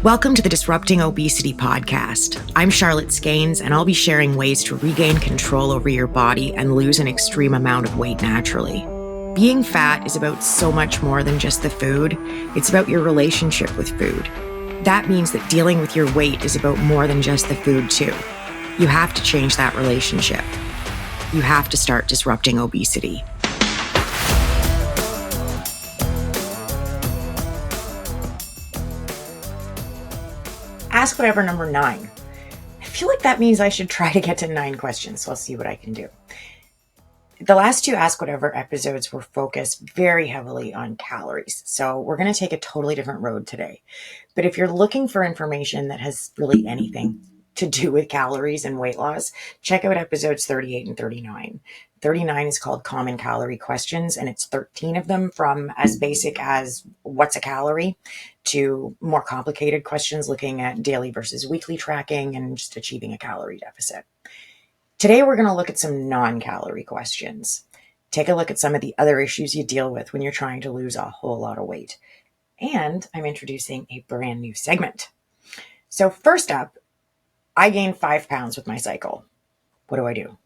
Welcome to the Disrupting Obesity podcast. I'm Charlotte Skanes, and I'll be sharing ways to regain control over your body and lose an extreme amount of weight naturally. Being fat is about so much more than just the food. It's about your relationship with food. That means that dealing with your weight is about more than just the food, too. You have to change that relationship. You have to start disrupting obesity. Ask Whatever number 9. I feel like that means I should try to get to 9 questions, so I'll see what I can do. The last 2 Ask Whatever episodes were focused very heavily on calories, so we're going to take a totally different road today. But if you're looking for information that has really anything to do with calories and weight loss, check out episodes 38 and 39. 39 is called Common Calorie Questions, and it's 13 of them, from as basic as what's a calorie to more complicated questions looking at daily versus weekly tracking and just achieving a calorie deficit. Today, we're going to look at some non-calorie questions. Take a look at some of the other issues you deal with when you're trying to lose a whole lot of weight. And I'm introducing a brand new segment. So first up, I gained 5 pounds with my cycle. What do I do?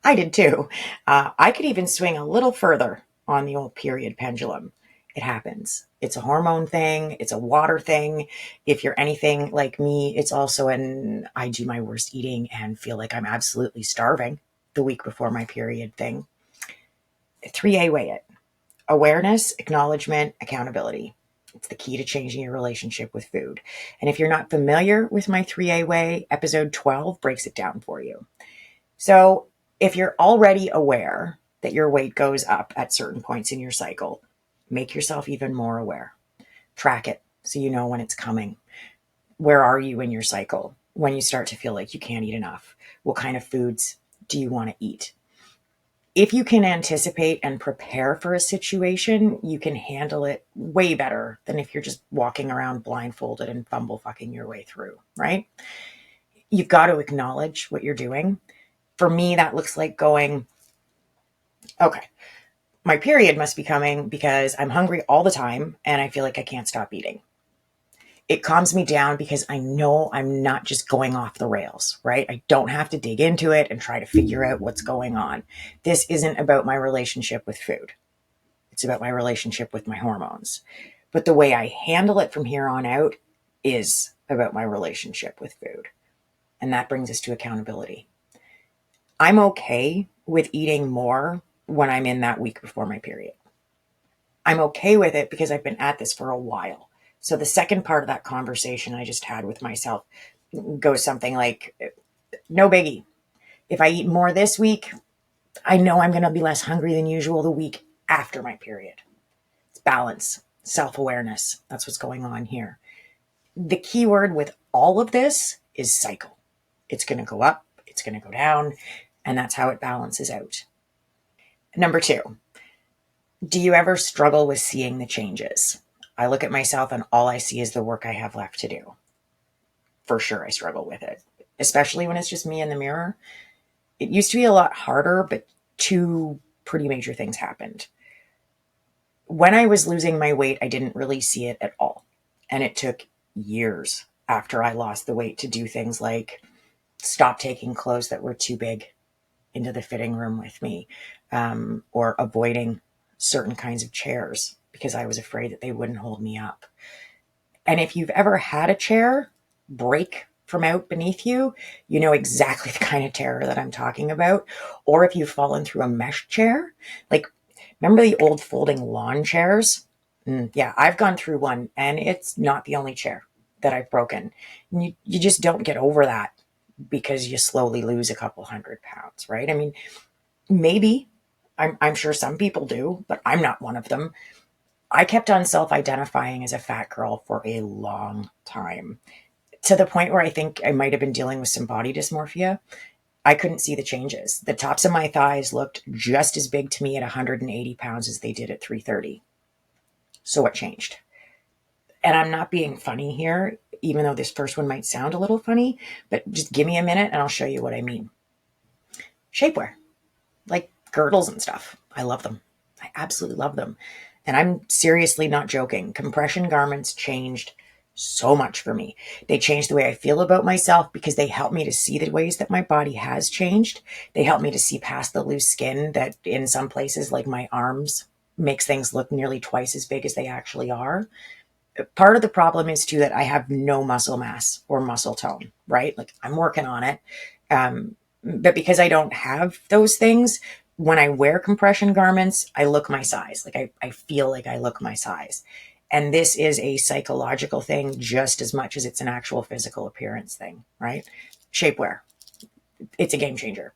I did too. I could even swing a little further on the old period pendulum. It happens. It's a hormone thing. It's a water thing. If you're anything like me, it's also I do my worst eating and feel like I'm absolutely starving the week before my period thing. 3A weigh it. Awareness, acknowledgement, accountability. It's the key to changing your relationship with food. And if you're not familiar with my 3A weigh, episode 12 breaks it down for you. So if you're already aware that your weight goes up at certain points in your cycle, make yourself even more aware. Track it so you know when it's coming. Where are you in your cycle when you start to feel like you can't eat enough? What kind of foods do you want to eat? If you can anticipate and prepare for a situation, you can handle it way better than if you're just walking around blindfolded and fumble fucking your way through, right? You've got to acknowledge what you're doing. For me, that looks like going, okay, my period must be coming because I'm hungry all the time and I feel like I can't stop eating. It calms me down because I know I'm not just going off the rails, right? I don't have to dig into it and try to figure out what's going on. This isn't about my relationship with food. It's about my relationship with my hormones. But the way I handle it from here on out is about my relationship with food. And that brings us to accountability. I'm okay with eating more when I'm in that week before my period. I'm okay with it because I've been at this for a while. So the second part of that conversation I just had with myself goes something like, no biggie. If I eat more this week, I know I'm going to be less hungry than usual the week after my period. It's balance, self-awareness. That's what's going on here. The key word with all of this is cycle. It's going to go up, it's going to go down, and that's how it balances out. Number 2, do you ever struggle with seeing the changes? I look at myself and all I see is the work I have left to do. For sure, I struggle with it, especially when it's just me in the mirror. It used to be a lot harder, but 2 pretty major things happened. When I was losing my weight, I didn't really see it at all. And it took years after I lost the weight to do things like stop taking clothes that were too big into the fitting room with me, or avoiding certain kinds of chairs because I was afraid that they wouldn't hold me up. And if you've ever had a chair break from out beneath you, you know exactly the kind of terror that I'm talking about. Or if you've fallen through a mesh chair, like remember the old folding lawn chairs? Yeah, I've gone through one and it's not the only chair that I've broken. And you just don't get over that because you slowly lose a couple 100 pounds, right? I mean, maybe, I'm sure some people do, but I'm not one of them. I kept on self-identifying as a fat girl for a long time, to the point where I think I might have been dealing with some body dysmorphia. I couldn't see the changes. The tops of my thighs looked just as big to me at 180 pounds as they did at 330. So what changed? And I'm not being funny here, even though this first one might sound a little funny, but just give me a minute and I'll show you what I mean. Shapewear, like girdles and stuff. I love them. I absolutely love them. And I'm seriously not joking. Compression garments changed so much for me. They changed the way I feel about myself because they help me to see the ways that my body has changed. They help me to see past the loose skin that in some places, like my arms, makes things look nearly twice as big as they actually are. Part of the problem is too that I have no muscle mass or muscle tone, right? Like I'm working on it. But because I don't have those things, when I wear compression garments, I look my size. Like I feel like I look my size. And this is a psychological thing just as much as it's an actual physical appearance thing, right? Shapewear. It's a game changer.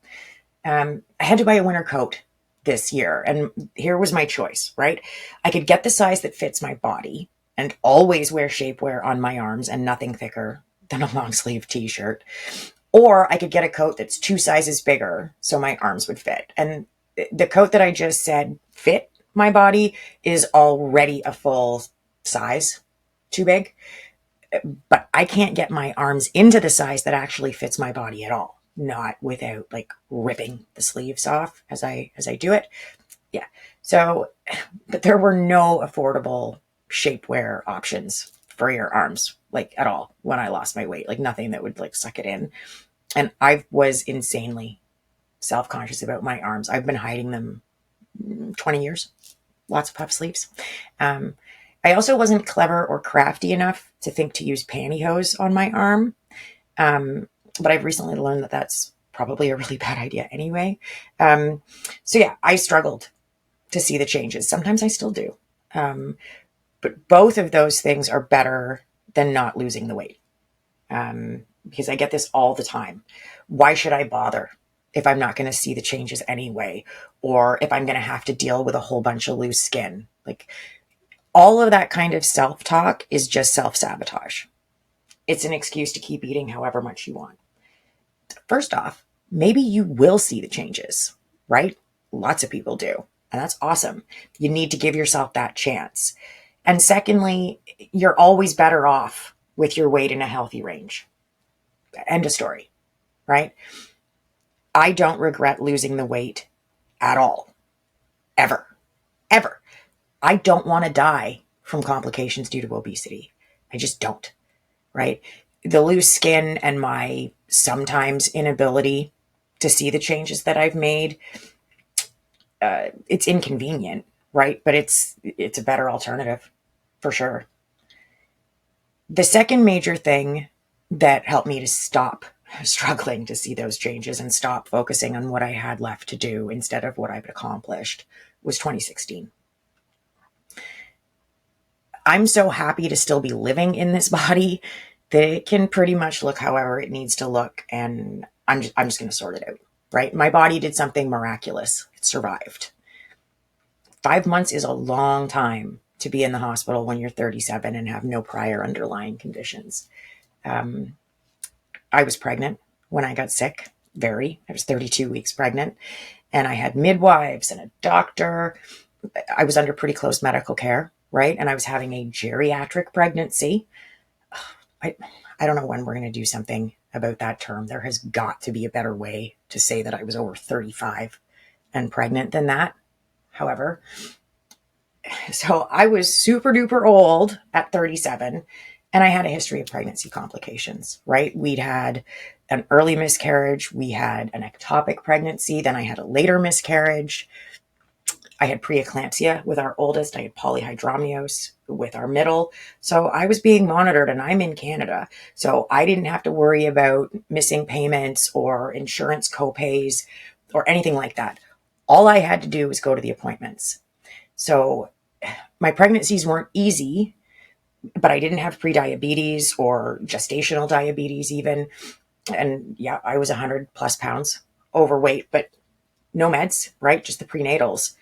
I had to buy a winter coat this year, and here was my choice, right? I could get the size that fits my body and always wear shapewear on my arms and nothing thicker than a long sleeve t-shirt. Or I could get a coat that's 2 sizes bigger so my arms would fit. And the coat that I just said fit my body is already a full size too big, but I can't get my arms into the size that actually fits my body at all. Not without like ripping the sleeves off as I do it. Yeah. So, but there were no affordable shapewear options for your arms, like at all, when I lost my weight, like nothing that would like suck it in. And I was insanely self-conscious about my arms. I've been hiding them 20 years, lots of puff sleeves. I also wasn't clever or crafty enough to think to use pantyhose on my arm. But I've recently learned that that's probably a really bad idea anyway. So yeah, I struggled to see the changes. Sometimes I still do. But both of those things are better than not losing the weight. Because I get this all the time. Why should I bother if I'm not going to see the changes anyway? Or if I'm going to have to deal with a whole bunch of loose skin? Like all of that kind of self-talk is just self-sabotage. It's an excuse to keep eating however much you want. First off, maybe you will see the changes, right? Lots of people do. And that's awesome. You need to give yourself that chance. And secondly, you're always better off with your weight in a healthy range. End of story, right? I don't regret losing the weight at all. Ever. Ever. I don't want to die from complications due to obesity. I just don't, right? The loose skin and my sometimes inability to see the changes that I've made, it's inconvenient, right? But it's a better alternative for sure. The second major thing that helped me to stop struggling to see those changes and stop focusing on what I had left to do instead of what I've accomplished was 2016. I'm so happy to still be living in this body that it can pretty much look however it needs to look. And I'm just going to sort it out, right? My body did something miraculous. It survived. 5 months is a long time to be in the hospital when you're 37 and have no prior underlying conditions. I was pregnant when I got sick. I was 32 weeks pregnant, and I had midwives and a doctor. I was under pretty close medical care, right? And I was having a geriatric pregnancy. I don't know when we're going to do something about that term. There has got to be a better way to say that I was over 35 and pregnant than that. However, so I was super duper old at 37, and I had a history of pregnancy complications, right? We'd had an early miscarriage. We had an ectopic pregnancy. Then I had a later miscarriage. I had preeclampsia with our oldest. I had polyhydramnios with our middle. So I was being monitored, and I'm in Canada. So I didn't have to worry about missing payments or insurance copays or anything like that. All I had to do was go to the appointments. So my pregnancies weren't easy, but I didn't have prediabetes or gestational diabetes even. And yeah, I was 100 plus pounds overweight, but no meds, right? Just the prenatals.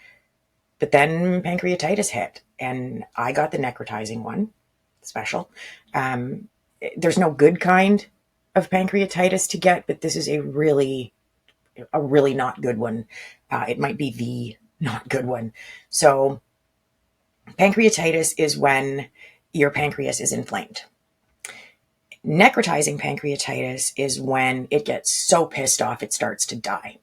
But then pancreatitis hit, and I got the necrotizing one, special. There's no good kind of pancreatitis to get, but this is a really not good one. It might be the not good one. So pancreatitis is when your pancreas is inflamed. Necrotizing pancreatitis is when it gets so pissed off it starts to die.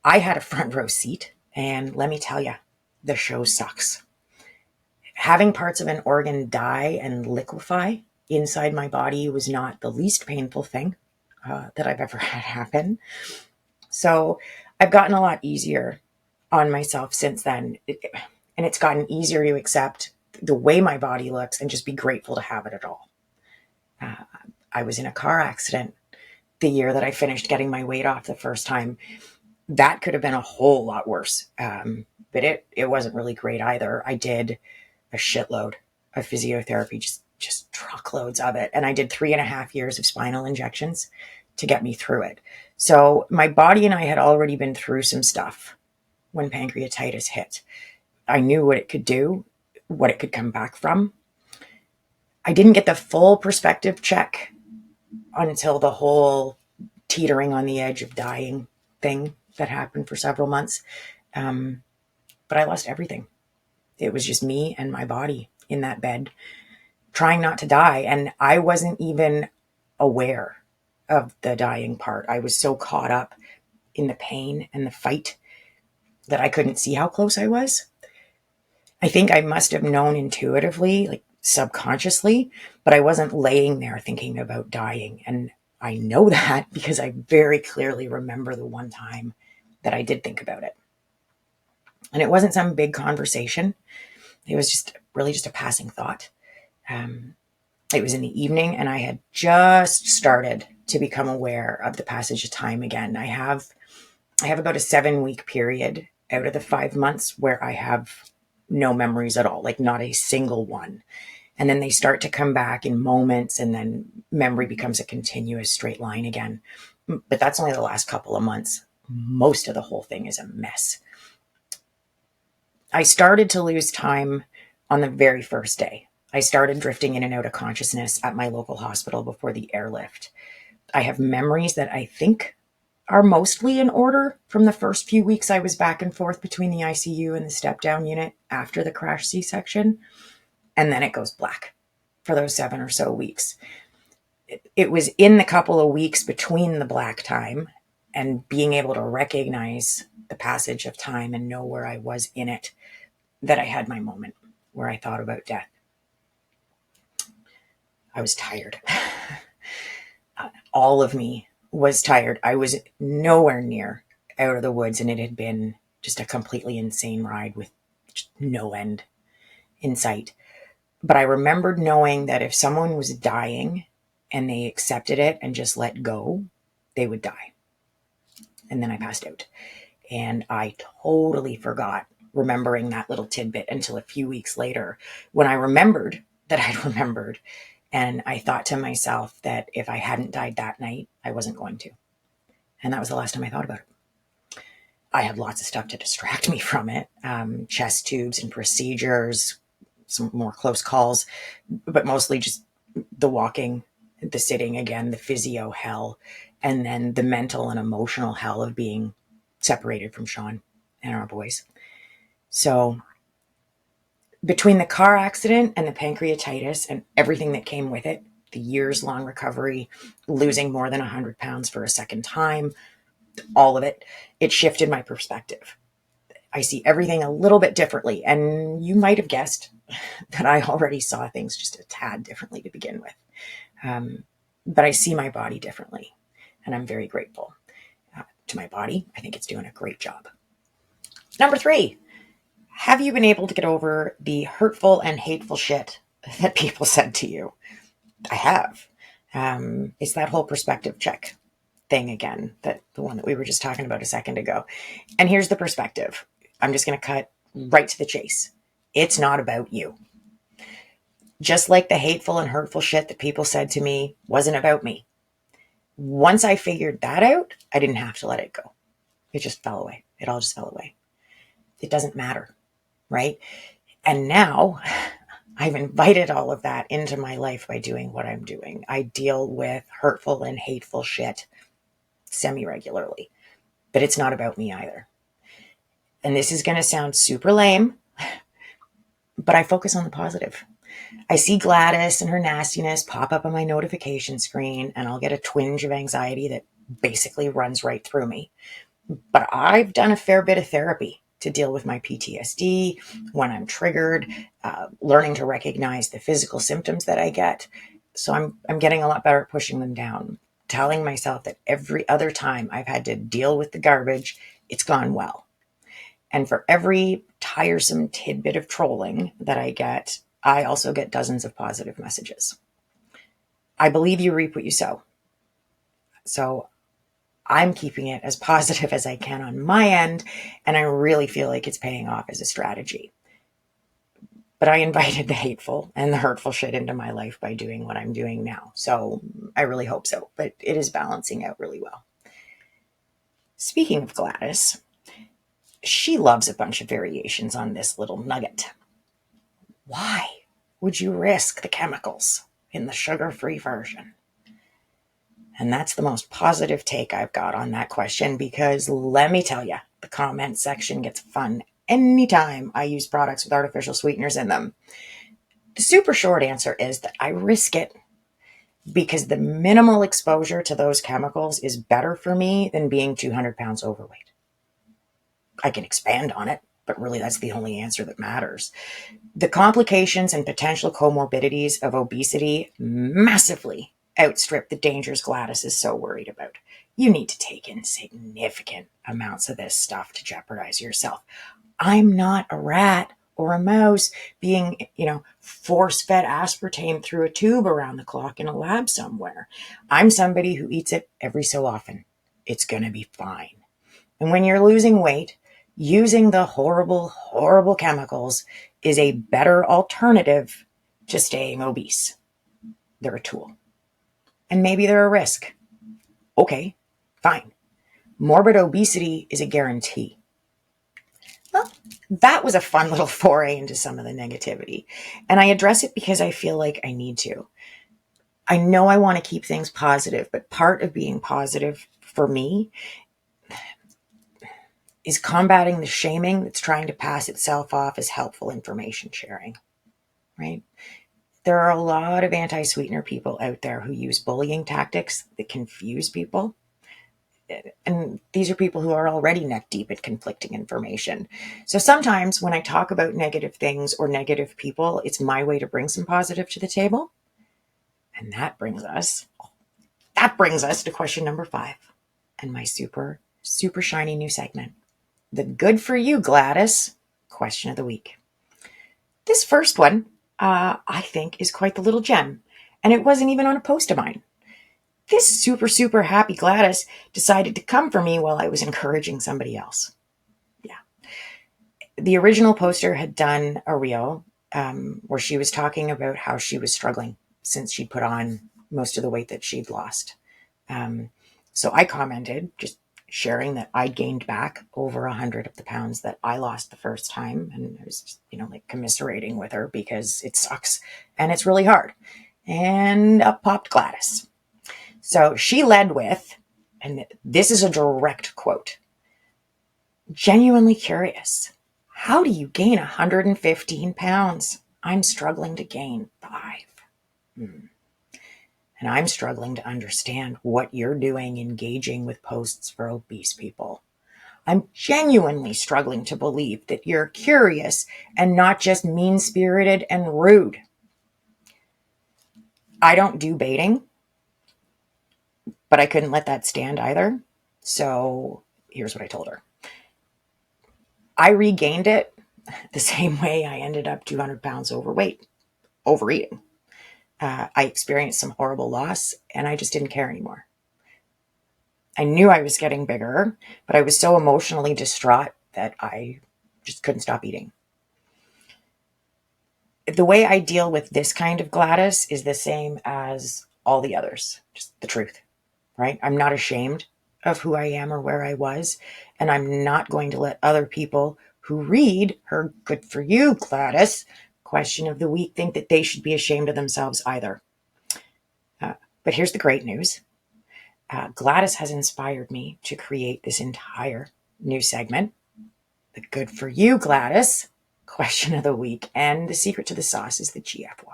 I had a front row seat, and let me tell you, the show sucks. Having parts of an organ die and liquefy inside my body was not the least painful thing that I've ever had happen. So I've gotten a lot easier on myself since then. And it's gotten easier to accept the way my body looks and just be grateful to have it at all. I was in a car accident the year that I finished getting my weight off the first time. That could have been a whole lot worse. But it wasn't really great either. I did a shitload of physiotherapy, just truckloads of it. And I did 3.5 years of spinal injections to get me through it. So my body and I had already been through some stuff when pancreatitis hit. I knew what it could do, what it could come back from. I didn't get the full perspective check until the whole teetering on the edge of dying thing that happened for several months. But I lost everything. It was just me and my body in that bed trying not to die. And I wasn't even aware of the dying part. I was so caught up in the pain and the fight that I couldn't see how close I was. I think I must have known intuitively, like subconsciously, but I wasn't laying there thinking about dying. And I know that because I very clearly remember the one time that I did think about it. And it wasn't some big conversation. It was just really just a passing thought. It was in the evening and I had just started to become aware of the passage of time again. I have about a 7-week period out of the 5 months where I have no memories at all, like not a single one. And then they start to come back in moments and then memory becomes a continuous straight line again. But that's only the last couple of months. Most of the whole thing is a mess. I started to lose time on the very first day. I started drifting in and out of consciousness at my local hospital before the airlift. I have memories that I think are mostly in order from the first few weeks I was back and forth between the ICU and the step-down unit after the crash C-section. And then it goes black for those 7 or so weeks. It was in the couple of weeks between the black time and being able to recognize the passage of time and know where I was in it that I had my moment where I thought about death. I was tired. All of me was tired. I was nowhere near out of the woods, and it had been just a completely insane ride with no end in sight. But I remembered knowing that if someone was dying and they accepted it and just let go, they would die. And then I passed out. And I totally forgot remembering that little tidbit until a few weeks later when I remembered that I'd remembered. And I thought to myself that if I hadn't died that night, I wasn't going to. And that was the last time I thought about it. I had lots of stuff to distract me from it. Chest tubes and procedures, some more close calls, but mostly just the walking, the sitting again, the physio hell, and then the mental and emotional hell of being separated from Sean and our boys. So between the car accident and the pancreatitis and everything that came with it, the years-long recovery, losing more than 100 pounds for a second time, all of it, it shifted my perspective. I see everything a little bit differently. And you might have guessed that I already saw things just a tad differently to begin with. But I see my body differently. And I'm very grateful to my body. I think it's doing a great job. Number 3, have you been able to get over the hurtful and hateful shit that people said to you? I have. It's that whole perspective check thing again, that the one that we were just talking about a second ago. And here's the perspective. I'm just going to cut right to the chase. It's not about you. Just like the hateful and hurtful shit that people said to me wasn't about me. Once I figured that out, I didn't have to let it go. It just fell away. It all just fell away. It doesn't matter, right? And now I've invited all of that into my life by doing what I'm doing. I deal with hurtful and hateful shit semi-regularly, but it's not about me either. And this is going to sound super lame, but I focus on the positive. I see Gladys and her nastiness pop up on my notification screen, and I'll get a twinge of anxiety that basically runs right through me. But I've done a fair bit of therapy to deal with my PTSD when I'm triggered, learning to recognize the physical symptoms that I get. So I'm getting a lot better at pushing them down, telling myself that every other time I've had to deal with the garbage, it's gone well. And for every tiresome tidbit of trolling that I get, I also get dozens of positive messages. I believe you reap what you sow. So I'm keeping it as positive as I can on my end, and I really feel like it's paying off as a strategy. But I invited the hateful and the hurtful shit into my life by doing what I'm doing now. So I really hope so, but it is balancing out really well. Speaking of Gladys, she loves a bunch of variations on this little nugget. Why would you risk the chemicals in the sugar-free version? And that's the most positive take I've got on that question, because let me tell you, the comment section gets fun anytime I use products with artificial sweeteners in them. The super short answer is that I risk it because the minimal exposure to those chemicals is better for me than being 200 pounds overweight. I can expand on it, but really that's the only answer that matters. The complications and potential comorbidities of obesity massively outstrip the dangers Gladys is so worried about. You need to take in significant amounts of this stuff to jeopardize yourself. I'm not a rat or a mouse being, force-fed aspartame through a tube around the clock in a lab somewhere. I'm somebody who eats it every so often. It's going to be fine. And when you're losing weight, using the horrible, horrible chemicals is a better alternative to staying obese. They're a tool. And maybe they're a risk. Okay, fine. Morbid obesity is a guarantee. Well, that was a fun little foray into some of the negativity. And I address it because I feel like I need to. I know I want to keep things positive, but part of being positive for me is combating the shaming that's trying to pass itself off as helpful information sharing, right? There are a lot of anti-sweetener people out there who use bullying tactics that confuse people. And these are people who are already neck deep at conflicting information. So sometimes when I talk about negative things or negative people, it's my way to bring some positive to the table. And that brings us to question number 5 and my super, super shiny new segment. The good for you, Gladys, question of the week. This first one, I think, is quite the little gem, and it wasn't even on a post of mine. This super, super happy Gladys decided to come for me while I was encouraging somebody else. Yeah. The original poster had done a reel where she was talking about how she was struggling since she put on most of the weight that she'd lost. So I commented, just sharing that I gained back over 100 of the pounds that I lost the first time. And I was just, commiserating with her because it sucks and it's really hard. And up popped Gladys. So she led with, and this is a direct quote, genuinely curious. How do you gain 115 pounds? I'm struggling to gain 5. And I'm struggling to understand what you're doing engaging with posts for obese people. I'm genuinely struggling to believe that you're curious and not just mean-spirited and rude. I don't do baiting, but I couldn't let that stand either. So here's what I told her. I regained it the same way I ended up 200 pounds overweight, overeating. I experienced some horrible loss and I just didn't care anymore. I knew I was getting bigger, but I was so emotionally distraught that I just couldn't stop eating. The way I deal with this kind of Gladys is the same as all the others, just the truth, right? I'm not ashamed of who I am or where I was, and I'm not going to let other people who read her good for you, Gladys, question of the week think that they should be ashamed of themselves either. But here's the great news. Gladys has inspired me to create this entire new segment, the good for you, Gladys, question of the week. And the secret to the sauce is the GFY.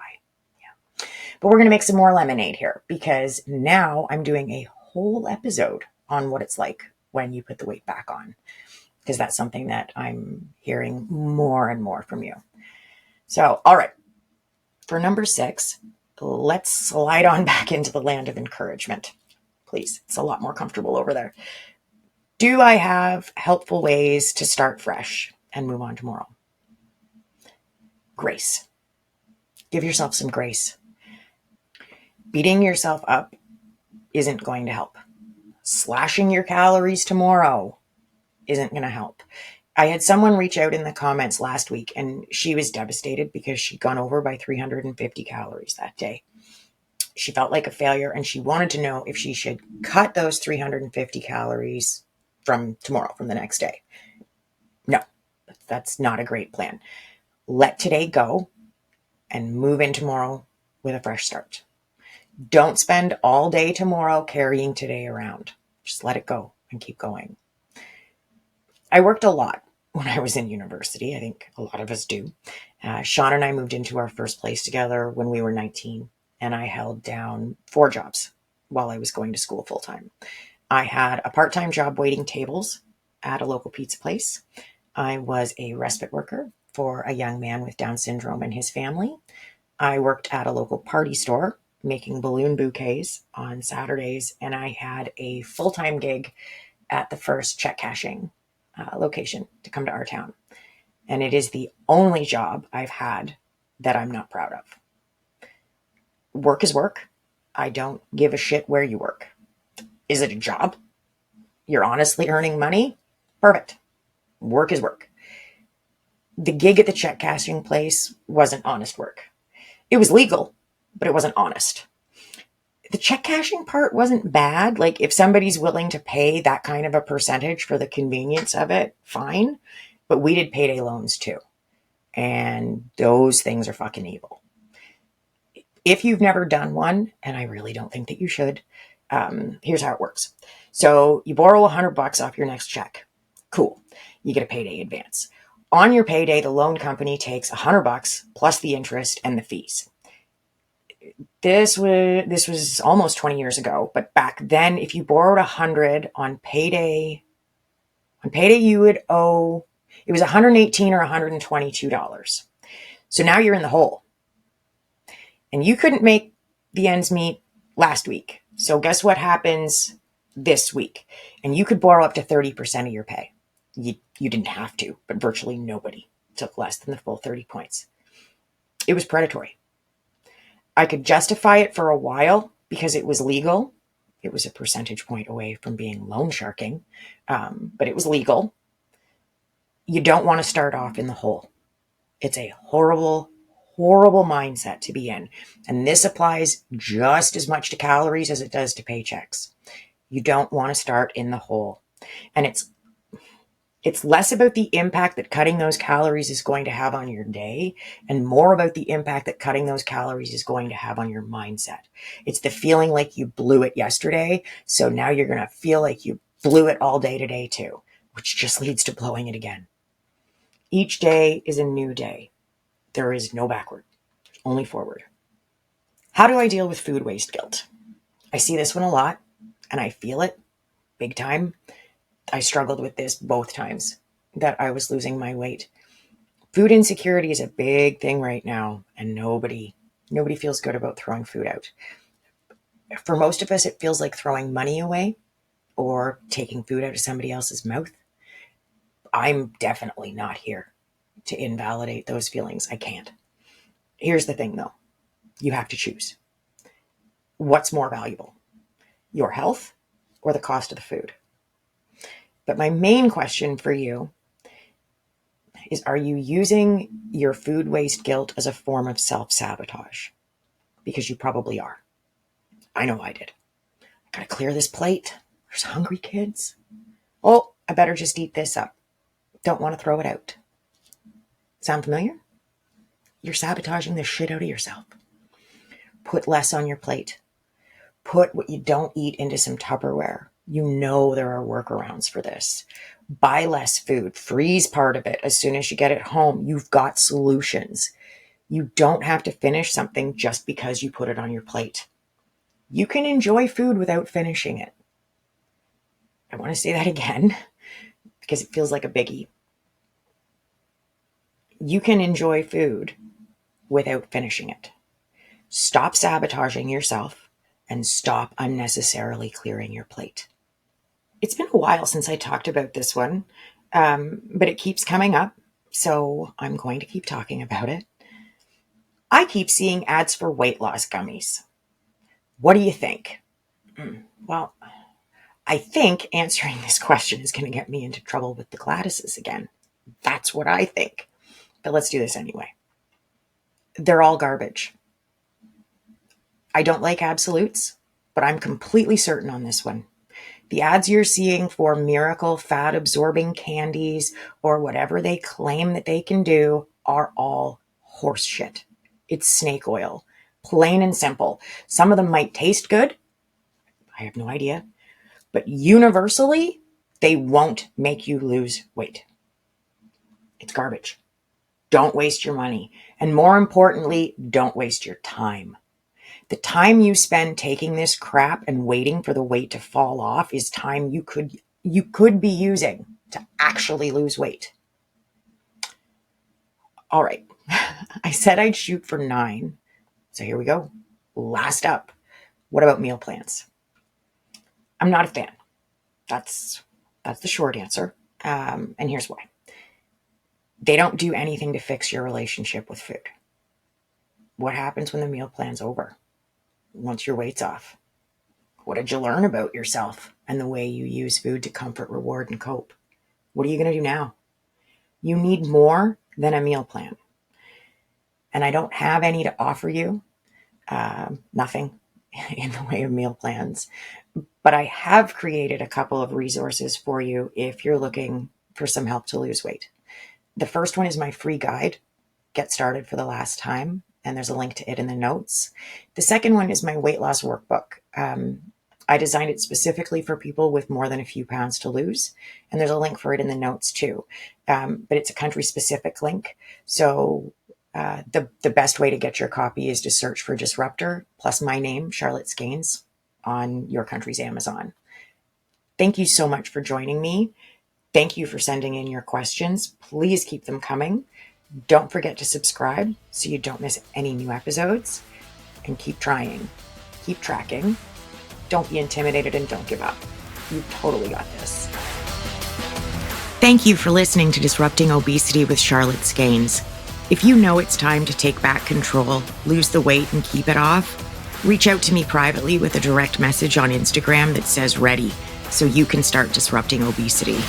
Yeah. But we're going to make some more lemonade here because now I'm doing a whole episode on what it's like when you put the weight back on. because that's something that I'm hearing more and more from you. So, all right, for number 6, let's slide on back into the land of encouragement. Please, it's a lot more comfortable over there. Do I have helpful ways to start fresh and move on tomorrow? Grace. Give yourself some grace. Beating yourself up isn't going to help. Slashing your calories tomorrow isn't going to help. I had someone reach out in the comments last week, and she was devastated because she'd gone over by 350 calories that day. She felt like a failure, and she wanted to know if she should cut those 350 calories from tomorrow, from the next day. No, that's not a great plan. Let today go and move in tomorrow with a fresh start. Don't spend all day tomorrow carrying today around. Just let it go and keep going. I worked a lot when I was in university. I think a lot of us do. Sean and I moved into our first place together when we were 19, and I held down 4 jobs while I was going to school full time. I had a part-time job waiting tables at a local pizza place. I was a respite worker for a young man with Down syndrome and his family. I worked at a local party store making balloon bouquets on Saturdays, and I had a full-time gig at the first check cashing location to come to our town. And it is the only job I've had that I'm not proud of. Work is work. I don't give a shit where you work. Is it a job? You're honestly earning money? Perfect. Work is work. The gig at the check cashing place wasn't honest work. It was legal, but it wasn't honest. The check cashing part wasn't bad. Like, if somebody's willing to pay that kind of a percentage for the convenience of it, fine. But we did payday loans too. And those things are fucking evil. If you've never done one, and I really don't think that you should, here's how it works. So you borrow $100 off your next check. Cool. You get a payday advance. On your payday, the loan company takes $100 plus the interest and the fees. This was almost 20 years ago, but back then, if you borrowed 100 on payday, you would owe, it was $118 or $122. So now you're in the hole. And you couldn't make the ends meet last week. So guess what happens this week? And you could borrow up to 30% of your pay. You didn't have to, but virtually nobody took less than the full 30 points. It was predatory. I could justify it for a while because it was legal. It was a percentage point away from being loan sharking, but it was legal. You don't want to start off in the hole. It's a horrible, horrible mindset to be in. And this applies just as much to calories as it does to paychecks. You don't want to start in the hole. And it's less about the impact that cutting those calories is going to have on your day and more about the impact that cutting those calories is going to have on your mindset. It's the feeling like you blew it yesterday, so now you're going to feel like you blew it all day today too, which just leads to blowing it again. Each day is a new day. There is no backward, only forward. How do I deal with food waste guilt? I see this one a lot, and I feel it big time. I struggled with this both times that I was losing my weight. Food insecurity is a big thing right now, and nobody feels good about throwing food out. For most of us, it feels like throwing money away or taking food out of somebody else's mouth. I'm definitely not here to invalidate those feelings. I can't. Here's the thing, though. You have to choose. What's more valuable? Your health or the cost of the food? But my main question for you is, are you using your food waste guilt as a form of self-sabotage? Because you probably are. I know I did. I gotta clear this plate. There's hungry kids. Oh, I better just eat this up. Don't want to throw it out. Sound familiar? You're sabotaging the shit out of yourself. Put less on your plate. Put what you don't eat into some Tupperware. You know there are workarounds for this. Buy less food. Freeze part of it as soon as you get it home. You've got solutions. You don't have to finish something just because you put it on your plate. You can enjoy food without finishing it. I want to say that again, because it feels like a biggie. You can enjoy food without finishing it. Stop sabotaging yourself and stop unnecessarily clearing your plate. It's been a while since I talked about this one, but it keeps coming up, so I'm going to keep talking about it. I keep seeing ads for weight loss gummies. What do you think? Well, I think answering this question is going to get me into trouble with the Gladyses again. That's what I think. But let's do this anyway. They're all garbage. I don't like absolutes, but I'm completely certain on this one. The ads you're seeing for miracle fat-absorbing candies or whatever they claim that they can do are all horse shit. It's snake oil, plain and simple. Some of them might taste good. I have no idea. But universally, they won't make you lose weight. It's garbage. Don't waste your money. And more importantly, don't waste your time. The time you spend taking this crap and waiting for the weight to fall off is time you could be using to actually lose weight. All right. I said I'd shoot for 9. So here we go. Last up. What about meal plans? I'm not a fan. That's the short answer. And here's why. They don't do anything to fix your relationship with food. What happens when the meal plan's over? Once your weight's off? What did you learn about yourself and the way you use food to comfort, reward, and cope? What are you going to do now? You need more than a meal plan. And I don't have any to offer you. Nothing in the way of meal plans. But I have created a couple of resources for you if you're looking for some help to lose weight. The first one is my free guide, Get Started for the Last Time, and there's a link to it in the notes. The second one is my weight loss workbook. I designed it specifically for people with more than a few pounds to lose, and there's a link for it in the notes too. But it's a country-specific link, so the best way to get your copy is to search for Disruptor plus my name, Charlotte Skanes, on your country's Amazon. Thank you so much for joining me. Thank you for sending in your questions. Please keep them coming. Don't forget to subscribe so you don't miss any new episodes. And keep trying. Keep tracking. Don't be intimidated and don't give up. You totally got this. Thank you for listening to Disrupting Obesity with Charlotte Skanes. If you know it's time to take back control, lose the weight, and keep it off, reach out to me privately with a direct message on Instagram that says ready so you can start disrupting obesity.